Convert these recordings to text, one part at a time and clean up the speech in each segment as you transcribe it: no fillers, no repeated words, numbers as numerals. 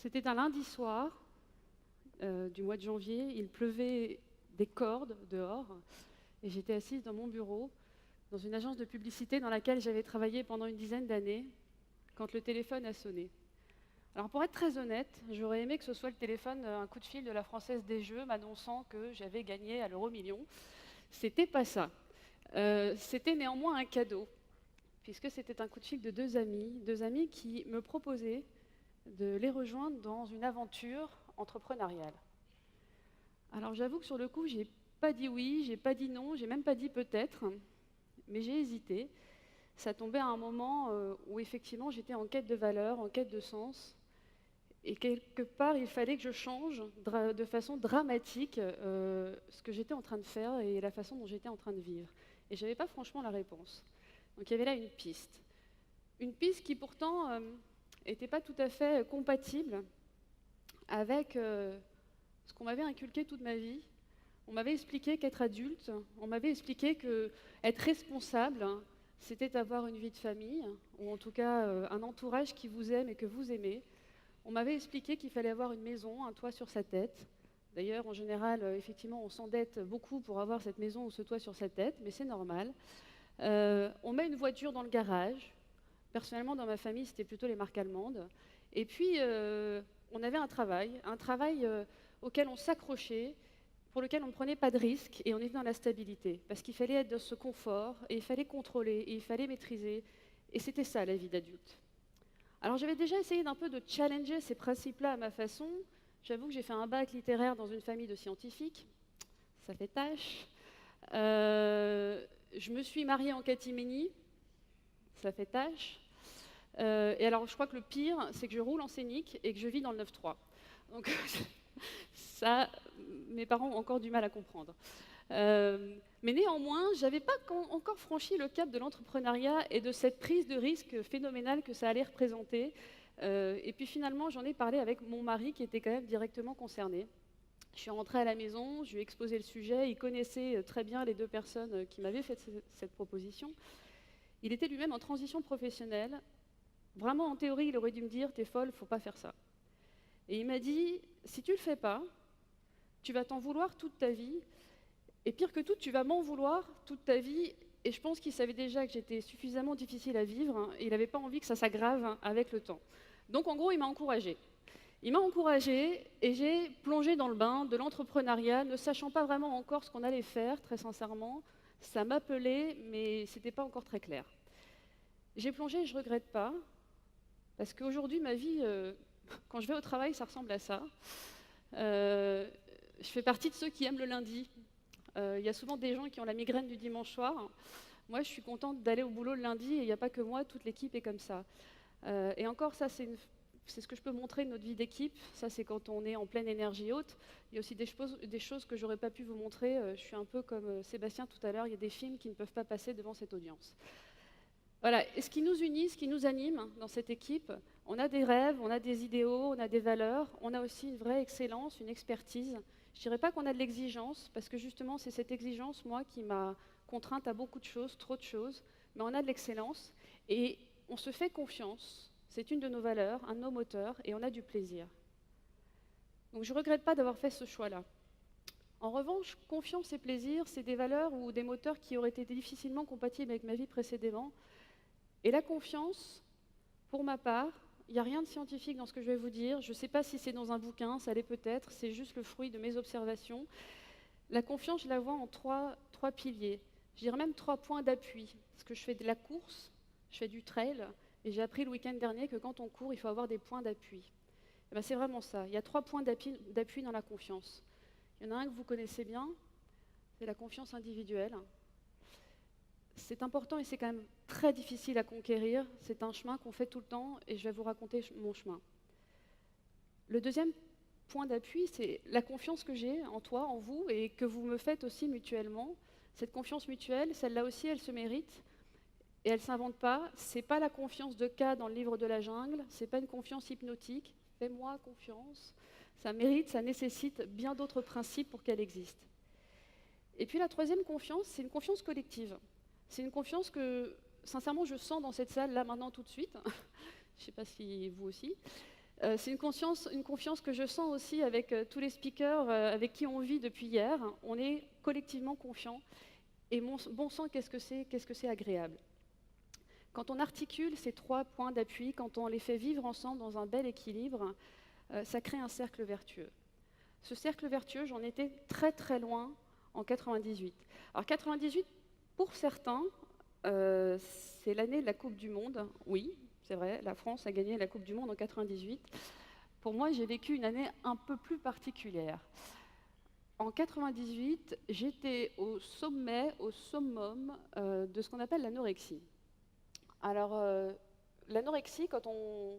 C'était un lundi soir du mois de janvier, il pleuvait des cordes dehors et j'étais assise dans mon bureau, dans une agence de publicité dans laquelle j'avais travaillé pendant une dizaine d'années, quand le téléphone a sonné. Alors pour être très honnête, j'aurais aimé que ce soit le téléphone, un coup de fil de la Française des Jeux m'annonçant que j'avais gagné à l'euro-million. C'était pas ça. C'était néanmoins un cadeau, puisque c'était un coup de fil de deux amis qui me proposaient de les rejoindre dans une aventure entrepreneuriale. Alors j'avoue que sur le coup, j'ai pas dit oui, j'ai pas dit non, j'ai même pas dit peut-être, mais j'ai hésité. Ça tombait à un moment où effectivement j'étais en quête de valeur, en quête de sens, et quelque part il fallait que je change de façon dramatique ce que j'étais en train de faire et la façon dont j'étais en train de vivre. Et je n'avais pas franchement la réponse. Donc il y avait là une piste. Une piste qui pourtant n'était pas tout à fait compatible avec ce qu'on m'avait inculqué toute ma vie. On m'avait expliqué qu'être adulte, on m'avait expliqué que être responsable, c'était avoir une vie de famille, ou en tout cas un entourage qui vous aime et que vous aimez. On m'avait expliqué qu'il fallait avoir une maison, un toit sur sa tête. D'ailleurs, en général, effectivement, on s'endette beaucoup pour avoir cette maison ou ce toit sur sa tête, mais c'est normal. On met une voiture dans le garage. Personnellement, dans ma famille, c'était plutôt les marques allemandes. Et puis, on avait un travail auquel on s'accrochait, pour lequel on ne prenait pas de risques, et on était dans la stabilité. Parce qu'il fallait être dans ce confort, et il fallait contrôler, et il fallait maîtriser. Et c'était ça, la vie d'adulte. Alors j'avais déjà essayé d'un peu de challenger ces principes-là à ma façon. J'avoue que j'ai fait un bac littéraire dans une famille de scientifiques. Ça fait tâche. Je me suis mariée en catimini. Ça fait tâche. Et alors, je crois que le pire, c'est que je roule en scénic et que je vis dans le 9-3. Donc, ça, mes parents ont encore du mal à comprendre. Mais néanmoins, je n'avais pas encore franchi le cap de l'entrepreneuriat et de cette prise de risque phénoménale que ça allait représenter. Et puis finalement, j'en ai parlé avec mon mari qui était quand même directement concerné. Je suis rentrée à la maison, je lui ai exposé le sujet. Il connaissait très bien les deux personnes qui m'avaient fait cette proposition. Il était lui-même en transition professionnelle. Vraiment, en théorie, il aurait dû me dire « t'es folle, faut pas faire ça ». Et il m'a dit « si tu le fais pas, tu vas t'en vouloir toute ta vie, et pire que tout, tu vas m'en vouloir toute ta vie ». Et je pense qu'il savait déjà que j'étais suffisamment difficile à vivre, hein, et il n'avait pas envie que ça s'aggrave avec le temps. Donc en gros, il m'a encouragée. Il m'a encouragée et j'ai plongé dans le bain de l'entrepreneuriat, ne sachant pas vraiment encore ce qu'on allait faire, très sincèrement. Ça m'appelait, mais ce n'était pas encore très clair. J'ai plongé et je ne regrette pas, parce qu'aujourd'hui, ma vie, quand je vais au travail, ça ressemble à ça. Je fais partie de ceux qui aiment le lundi. Il y a souvent des gens qui ont la migraine du dimanche soir. Moi, je suis contente d'aller au boulot le lundi et il n'y a pas que moi, toute l'équipe est comme ça. Et encore, ça, c'est ce que je peux montrer de notre vie d'équipe. Ça, c'est quand on est en pleine énergie haute. Il y a aussi des choses que je n'aurais pas pu vous montrer. Je suis un peu comme Sébastien tout à l'heure. Il y a des films qui ne peuvent pas passer devant cette audience. Voilà, et ce qui nous unit, ce qui nous anime dans cette équipe, on a des rêves, on a des idéaux, on a des valeurs, on a aussi une vraie excellence, une expertise. Je ne dirais pas qu'on a de l'exigence, parce que justement c'est cette exigence, moi, qui m'a contrainte à beaucoup de choses, trop de choses, mais on a de l'excellence et on se fait confiance, c'est une de nos valeurs, un de nos moteurs, et on a du plaisir. Donc je ne regrette pas d'avoir fait ce choix-là. En revanche, confiance et plaisir, c'est des valeurs ou des moteurs qui auraient été difficilement compatibles avec ma vie précédemment. Et la confiance, pour ma part, il n'y a rien de scientifique dans ce que je vais vous dire. Je ne sais pas si c'est dans un bouquin, ça l'est peut-être, c'est juste le fruit de mes observations. La confiance, je la vois en trois piliers. Je dirais même 3 points d'appui. Parce que je fais de la course, je fais du trail, et j'ai appris le week-end dernier que quand on court, il faut avoir des points d'appui. Et bien, c'est vraiment ça. Il y a 3 points d'appui dans la confiance. Il y en a un que vous connaissez bien, c'est la confiance individuelle. C'est important et c'est quand même très difficile à conquérir. C'est un chemin qu'on fait tout le temps et je vais vous raconter mon chemin. Le deuxième point d'appui, c'est la confiance que j'ai en toi, en vous et que vous me faites aussi mutuellement. Cette confiance mutuelle, celle-là aussi, elle se mérite et elle ne s'invente pas. Ce n'est pas la confiance de K dans le livre de la jungle, ce n'est pas une confiance hypnotique. Fais-moi confiance. Ça mérite, ça nécessite bien d'autres principes pour qu'elle existe. Et puis la troisième confiance, c'est une confiance collective. C'est une confiance que, sincèrement, je sens dans cette salle, là, maintenant, tout de suite. Je ne sais pas si vous aussi. C'est une confiance que je sens aussi avec tous les speakers avec qui on vit depuis hier. On est collectivement confiants. Et mon bon sang, qu'est-ce que c'est agréable. Quand on articule ces 3 points d'appui, quand on les fait vivre ensemble dans un bel équilibre, ça crée un cercle vertueux. Ce cercle vertueux, j'en étais très très loin en 98. Alors 98, pour certains, c'est l'année de la Coupe du Monde. Oui, c'est vrai, la France a gagné la Coupe du Monde en 98. Pour moi, j'ai vécu une année un peu plus particulière. En 98, j'étais au sommet, au summum de ce qu'on appelle l'anorexie. Alors, l'anorexie, quand on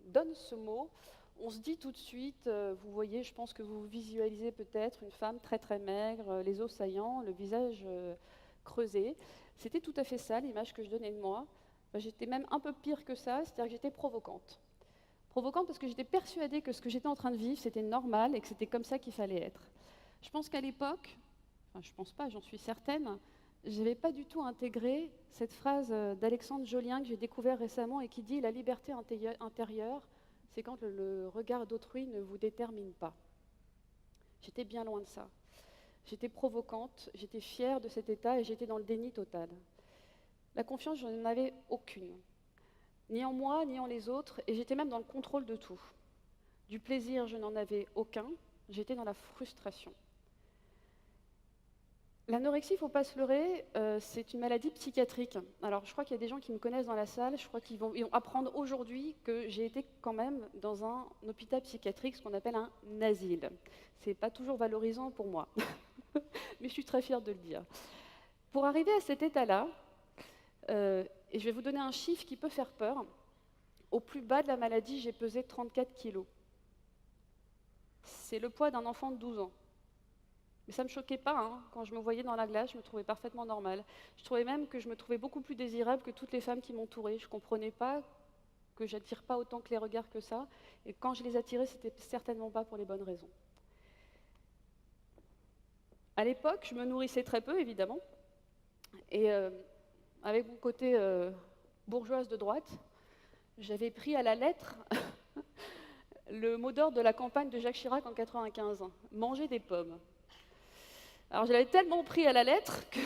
donne ce mot, on se dit tout de suite, vous voyez, je pense que vous visualisez peut-être une femme très très maigre, les os saillants, le visage creusé. C'était tout à fait ça, l'image que je donnais de moi. J'étais même un peu pire que ça, c'est-à-dire que j'étais provocante. Provocante parce que j'étais persuadée que ce que j'étais en train de vivre, c'était normal et que c'était comme ça qu'il fallait être. Je pense qu'à l'époque, enfin je pense pas, j'en suis certaine, je n'avais pas du tout intégré cette phrase d'Alexandre Jolien que j'ai découvert récemment et qui dit « La liberté intérieure, c'est quand le regard d'autrui ne vous détermine pas ». J'étais bien loin de ça. J'étais provocante, j'étais fière de cet état et j'étais dans le déni total. La confiance, je n'en avais aucune, ni en moi, ni en les autres, et j'étais même dans le contrôle de tout. Du plaisir, je n'en avais aucun, j'étais dans la frustration. L'anorexie, il ne faut pas se leurrer, c'est une maladie psychiatrique. Alors, je crois qu'il y a des gens qui me connaissent dans la salle, je crois qu'ils vont apprendre aujourd'hui que j'ai été quand même dans un hôpital psychiatrique, ce qu'on appelle un asile. Ce n'est pas toujours valorisant pour moi, mais je suis très fière de le dire. Pour arriver à cet état-là, et je vais vous donner un chiffre qui peut faire peur, au plus bas de la maladie, j'ai pesé 34 kilos. C'est le poids d'un enfant de 12 ans. Mais ça ne me choquait pas, hein. Quand je me voyais dans la glace, je me trouvais parfaitement normale. Je trouvais même que je me trouvais beaucoup plus désirable que toutes les femmes qui m'entouraient. Je ne comprenais pas que j'attire pas autant que les regards que ça. Et quand je les attirais, ce n'était certainement pas pour les bonnes raisons. À l'époque, je me nourrissais très peu, évidemment. Et avec mon côté bourgeoise de droite, j'avais pris à la lettre le mot d'ordre de la campagne de Jacques Chirac en 1995, manger des pommes. Alors je l'avais tellement pris à la lettre que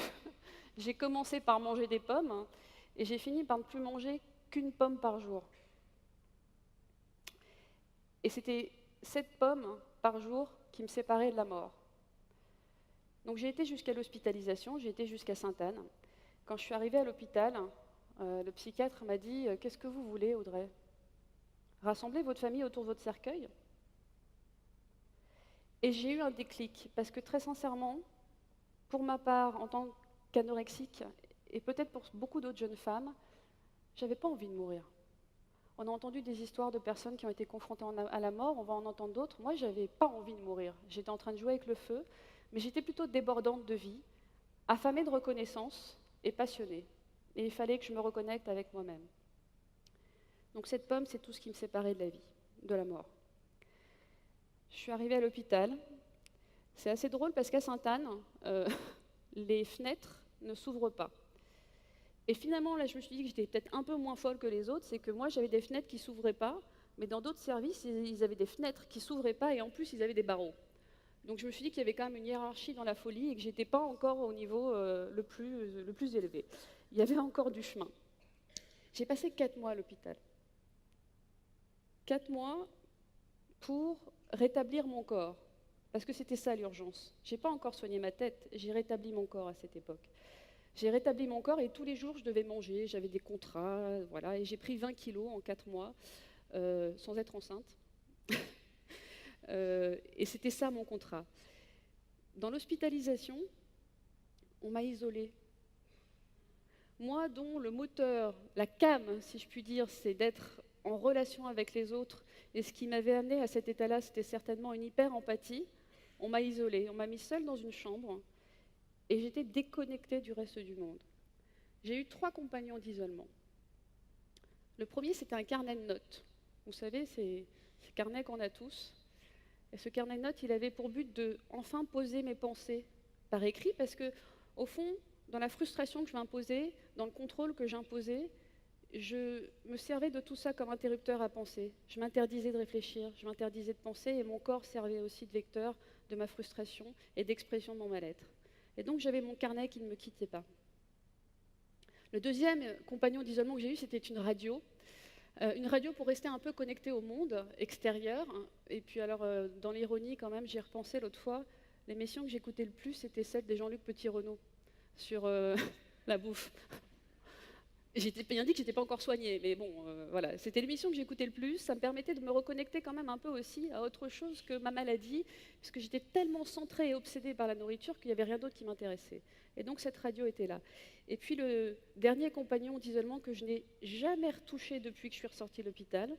j'ai commencé par manger des pommes et j'ai fini par ne plus manger qu'une pomme par jour. Et c'était 7 pommes par jour qui me séparaient de la mort. Donc j'ai été jusqu'à l'hospitalisation, j'ai été jusqu'à Sainte-Anne. Quand je suis arrivée à l'hôpital, le psychiatre m'a dit « Qu'est-ce que vous voulez, Audrey ? Rassembler votre famille autour de votre cercueil ?» Et j'ai eu un déclic, parce que très sincèrement, pour ma part, en tant qu'anorexique, et peut-être pour beaucoup d'autres jeunes femmes, j'avais pas envie de mourir. On a entendu des histoires de personnes qui ont été confrontées à la mort, on va en entendre d'autres. Moi, j'avais pas envie de mourir. J'étais en train de jouer avec le feu, mais j'étais plutôt débordante de vie, affamée de reconnaissance et passionnée. Et il fallait que je me reconnecte avec moi-même. Donc cette pomme, c'est tout ce qui me séparait de la vie, de la mort. Je suis arrivée à l'hôpital. C'est assez drôle parce qu'à Sainte-Anne, les fenêtres ne s'ouvrent pas. Et finalement, là, je me suis dit que j'étais peut-être un peu moins folle que les autres, c'est que moi, j'avais des fenêtres qui ne s'ouvraient pas, mais dans d'autres services, ils avaient des fenêtres qui ne s'ouvraient pas et en plus, ils avaient des barreaux. Donc je me suis dit qu'il y avait quand même une hiérarchie dans la folie et que je n'étais pas encore au niveau le plus élevé. Il y avait encore du chemin. J'ai passé 4 mois à l'hôpital. 4 mois pour rétablir mon corps. Parce que c'était ça l'urgence. Je n'ai pas encore soigné ma tête, j'ai rétabli mon corps à cette époque. J'ai rétabli mon corps et tous les jours je devais manger, j'avais des contrats, voilà, et j'ai pris 20 kilos en 4 mois, sans être enceinte. Et c'était ça mon contrat. Dans l'hospitalisation, on m'a isolée. Moi dont le moteur, la came, si je puis dire, c'est d'être en relation avec les autres, et ce qui m'avait amené à cet état-là, c'était certainement une hyper-empathie. On m'a isolée, on m'a mis seule dans une chambre, et j'étais déconnectée du reste du monde. J'ai eu 3 compagnons d'isolement. Le premier, c'était un carnet de notes. Vous savez, c'est ce carnet qu'on a tous. Et ce carnet de notes, il avait pour but de enfin poser mes pensées par écrit, parce que, au fond, dans la frustration que je m'imposais, dans le contrôle que j'imposais, je me servais de tout ça comme interrupteur à penser. Je m'interdisais de réfléchir, je m'interdisais de penser, et mon corps servait aussi de vecteur de ma frustration et d'expression de mon mal-être. Et donc j'avais mon carnet qui ne me quittait pas. Le deuxième compagnon d'isolement que j'ai eu, c'était une radio pour rester un peu connectée au monde extérieur. Et puis alors, dans l'ironie quand même, j'y ai repensé l'autre fois, l'émission que j'écoutais le plus, c'était celle de Jean-Luc Petit-Renaud sur la bouffe. J'étais bien dit que j'étais pas encore soignée, mais bon, voilà, c'était l'émission que j'écoutais le plus. Ça me permettait de me reconnecter quand même un peu aussi à autre chose que ma maladie, puisque j'étais tellement centrée et obsédée par la nourriture qu'il n'y avait rien d'autre qui m'intéressait. Et donc cette radio était là. Et puis le dernier compagnon d'isolement que je n'ai jamais retouché depuis que je suis ressortie de l'hôpital,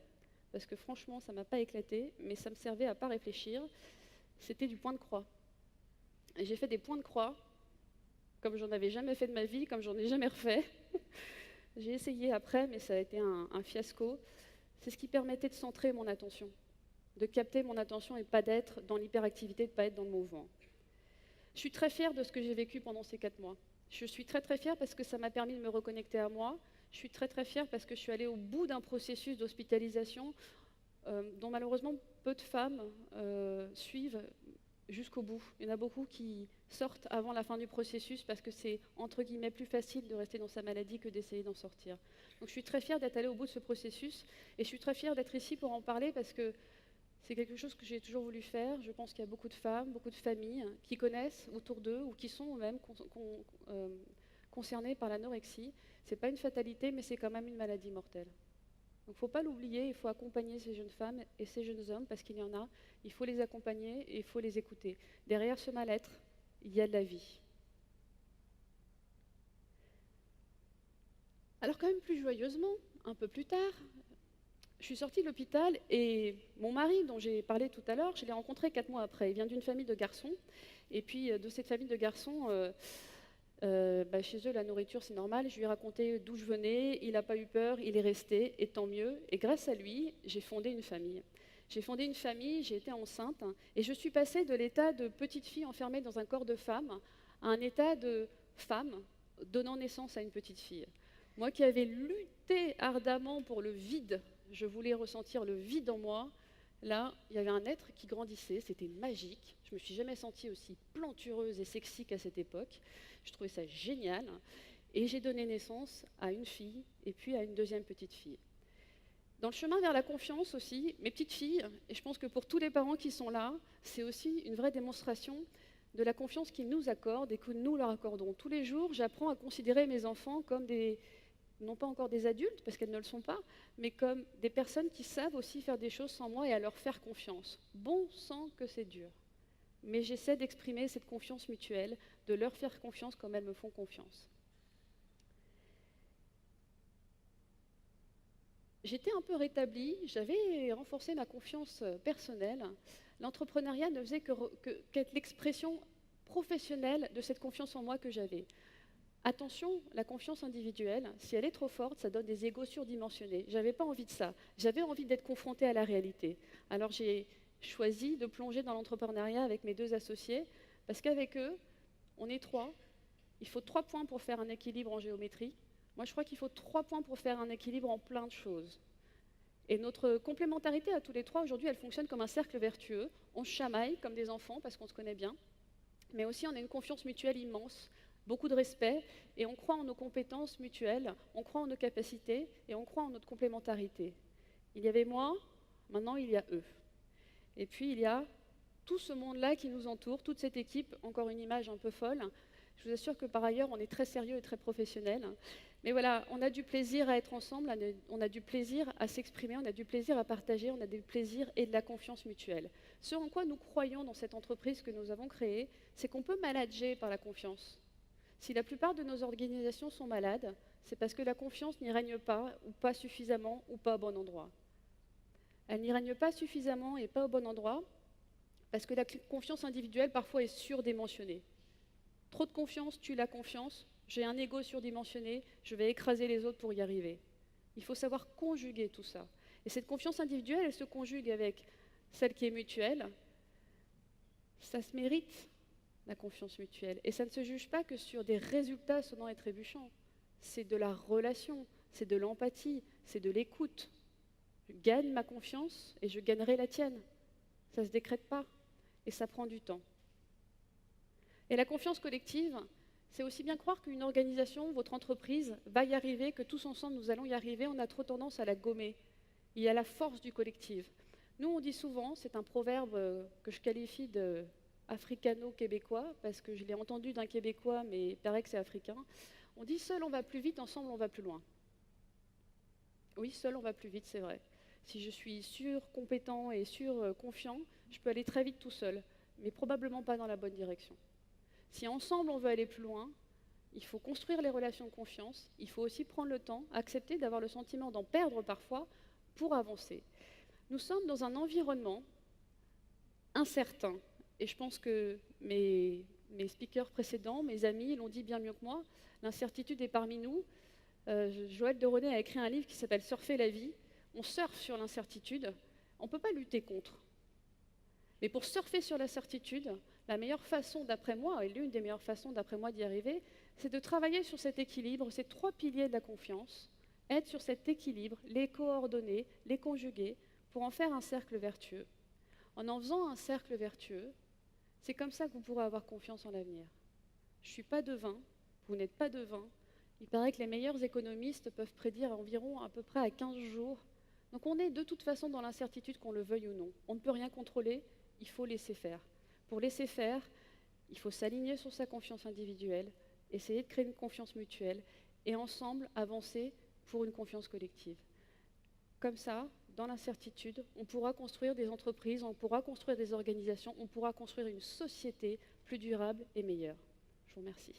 parce que franchement, ça m'a pas éclaté, mais ça me servait à pas réfléchir, c'était du point de croix. Et j'ai fait des points de croix, comme j'en avais jamais fait de ma vie, comme j'en ai jamais refait. J'ai essayé après, mais ça a été un fiasco. C'est ce qui permettait de centrer mon attention, de capter mon attention et pas d'être dans l'hyperactivité, de pas être dans le mouvement. Je suis très fière de ce que j'ai vécu pendant ces 4 mois. Je suis très très fière parce que ça m'a permis de me reconnecter à moi. Je suis très très fière parce que je suis allée au bout d'un processus d'hospitalisation dont malheureusement peu de femmes suivent jusqu'au bout. Il y en a beaucoup qui sortent avant la fin du processus parce que c'est entre guillemets plus facile de rester dans sa maladie que d'essayer d'en sortir. Donc je suis très fière d'être allée au bout de ce processus et je suis très fière d'être ici pour en parler parce que c'est quelque chose que j'ai toujours voulu faire. Je pense qu'il y a beaucoup de femmes, beaucoup de familles qui connaissent autour d'eux ou qui sont eux-mêmes concernées par l'anorexie. Ce n'est pas une fatalité, mais c'est quand même une maladie mortelle. Donc il ne faut pas l'oublier, il faut accompagner ces jeunes femmes et ces jeunes hommes, parce qu'il y en a, il faut les accompagner et il faut les écouter. Derrière ce mal-être, il y a de la vie. Alors quand même plus joyeusement, un peu plus tard, je suis sortie de l'hôpital et mon mari, dont j'ai parlé tout à l'heure, je l'ai rencontré 4 mois après. Il vient d'une famille de garçons, et puis de cette famille de garçons... chez eux, la nourriture, c'est normal. Je lui ai raconté d'où je venais, il n'a pas eu peur, il est resté, et tant mieux. Et grâce à lui, j'ai fondé une famille. J'ai été enceinte, et je suis passée de l'état de petite fille enfermée dans un corps de femme à un état de femme donnant naissance à une petite fille. Moi qui avais lutté ardemment pour le vide, je voulais ressentir le vide en moi. Là, il y avait un être qui grandissait, c'était magique. Je ne me suis jamais sentie aussi plantureuse et sexy qu'à cette époque. Je trouvais ça génial. Et j'ai donné naissance à une fille et puis à une deuxième petite fille. Dans le chemin vers la confiance aussi, mes petites filles, et je pense que pour tous les parents qui sont là, c'est aussi une vraie démonstration de la confiance qu'ils nous accordent et que nous leur accordons. Tous les jours, j'apprends à considérer mes enfants comme non pas encore des adultes, parce qu'elles ne le sont pas, mais comme des personnes qui savent aussi faire des choses sans moi et à leur faire confiance. Bon sang que c'est dur. Mais j'essaie d'exprimer cette confiance mutuelle, de leur faire confiance comme elles me font confiance. J'étais un peu rétablie, j'avais renforcé ma confiance personnelle. L'entrepreneuriat ne faisait qu'être l'expression professionnelle de cette confiance en moi que j'avais. Attention, la confiance individuelle, si elle est trop forte, ça donne des égos surdimensionnés. Je n'avais pas envie de ça. J'avais envie d'être confrontée à la réalité. Alors j'ai choisi de plonger dans l'entrepreneuriat avec mes 2 associés, parce qu'avec eux, on est 3. Il faut 3 points pour faire un équilibre en géométrie. Moi, je crois qu'il faut 3 points pour faire un équilibre en plein de choses. Et notre complémentarité à tous les 3, aujourd'hui, elle fonctionne comme un cercle vertueux. On se chamaille comme des enfants parce qu'on se connaît bien, mais aussi on a une confiance mutuelle immense, beaucoup de respect, et on croit en nos compétences mutuelles, on croit en nos capacités, et on croit en notre complémentarité. Il y avait moi, maintenant il y a eux. Et puis il y a tout ce monde-là qui nous entoure, toute cette équipe, encore une image un peu folle. Je vous assure que par ailleurs, on est très sérieux et très professionnel. Mais voilà, on a du plaisir à être ensemble, on a du plaisir à s'exprimer, on a du plaisir à partager, on a du plaisir et de la confiance mutuelle. Ce en quoi nous croyons dans cette entreprise que nous avons créée, c'est qu'on peut manager par la confiance. Si la plupart de nos organisations sont malades, c'est parce que la confiance n'y règne pas, ou pas suffisamment, ou pas au bon endroit. Elle n'y règne pas suffisamment et pas au bon endroit, parce que la confiance individuelle parfois est surdimensionnée. Trop de confiance tue la confiance, j'ai un ego surdimensionné, je vais écraser les autres pour y arriver. Il faut savoir conjuguer tout ça. Et cette confiance individuelle, elle se conjugue avec celle qui est mutuelle. Ça se mérite, la confiance mutuelle. Et ça ne se juge pas que sur des résultats sonnants et trébuchants. C'est de la relation, c'est de l'empathie, c'est de l'écoute. Je gagne ma confiance et je gagnerai la tienne. Ça ne se décrète pas et ça prend du temps. Et la confiance collective, c'est aussi bien croire qu'une organisation, votre entreprise, va y arriver, que tous ensemble nous allons y arriver. On a trop tendance à la gommer. Il y a la force du collectif. Nous, on dit souvent, c'est un proverbe que je qualifie de africano-québécois, parce que je l'ai entendu d'un Québécois, mais il paraît que c'est africain. On dit seul on va plus vite, ensemble on va plus loin. Oui, seul on va plus vite, c'est vrai. Si je suis compétent et confiant, je peux aller très vite tout seul, mais probablement pas dans la bonne direction. Si ensemble on veut aller plus loin, il faut construire les relations de confiance, il faut aussi prendre le temps, accepter d'avoir le sentiment d'en perdre parfois pour avancer. Nous sommes dans un environnement incertain, et je pense que mes speakers précédents, mes amis l'ont dit bien mieux que moi, l'incertitude est parmi nous. Joël de René a écrit un livre qui s'appelle « Surfer la vie ». On surfe sur l'incertitude, on ne peut pas lutter contre. Mais pour surfer sur l'incertitude, la meilleure façon d'après moi, et l'une des meilleures façons d'après moi d'y arriver, c'est de travailler sur cet équilibre, ces 3 piliers de la confiance, être sur cet équilibre, les coordonner, les conjuguer, pour en faire un cercle vertueux. En faisant un cercle vertueux, c'est comme ça que vous pourrez avoir confiance en l'avenir. Je ne suis pas devin, vous n'êtes pas devin. Il paraît que les meilleurs économistes peuvent prédire environ à peu près à 15 jours. Donc on est de toute façon dans l'incertitude, qu'on le veuille ou non. On ne peut rien contrôler, il faut laisser faire. Pour laisser faire, il faut s'aligner sur sa confiance individuelle, essayer de créer une confiance mutuelle et ensemble avancer pour une confiance collective. Comme ça, dans l'incertitude, on pourra construire des entreprises, on pourra construire des organisations, on pourra construire une société plus durable et meilleure. Je vous remercie.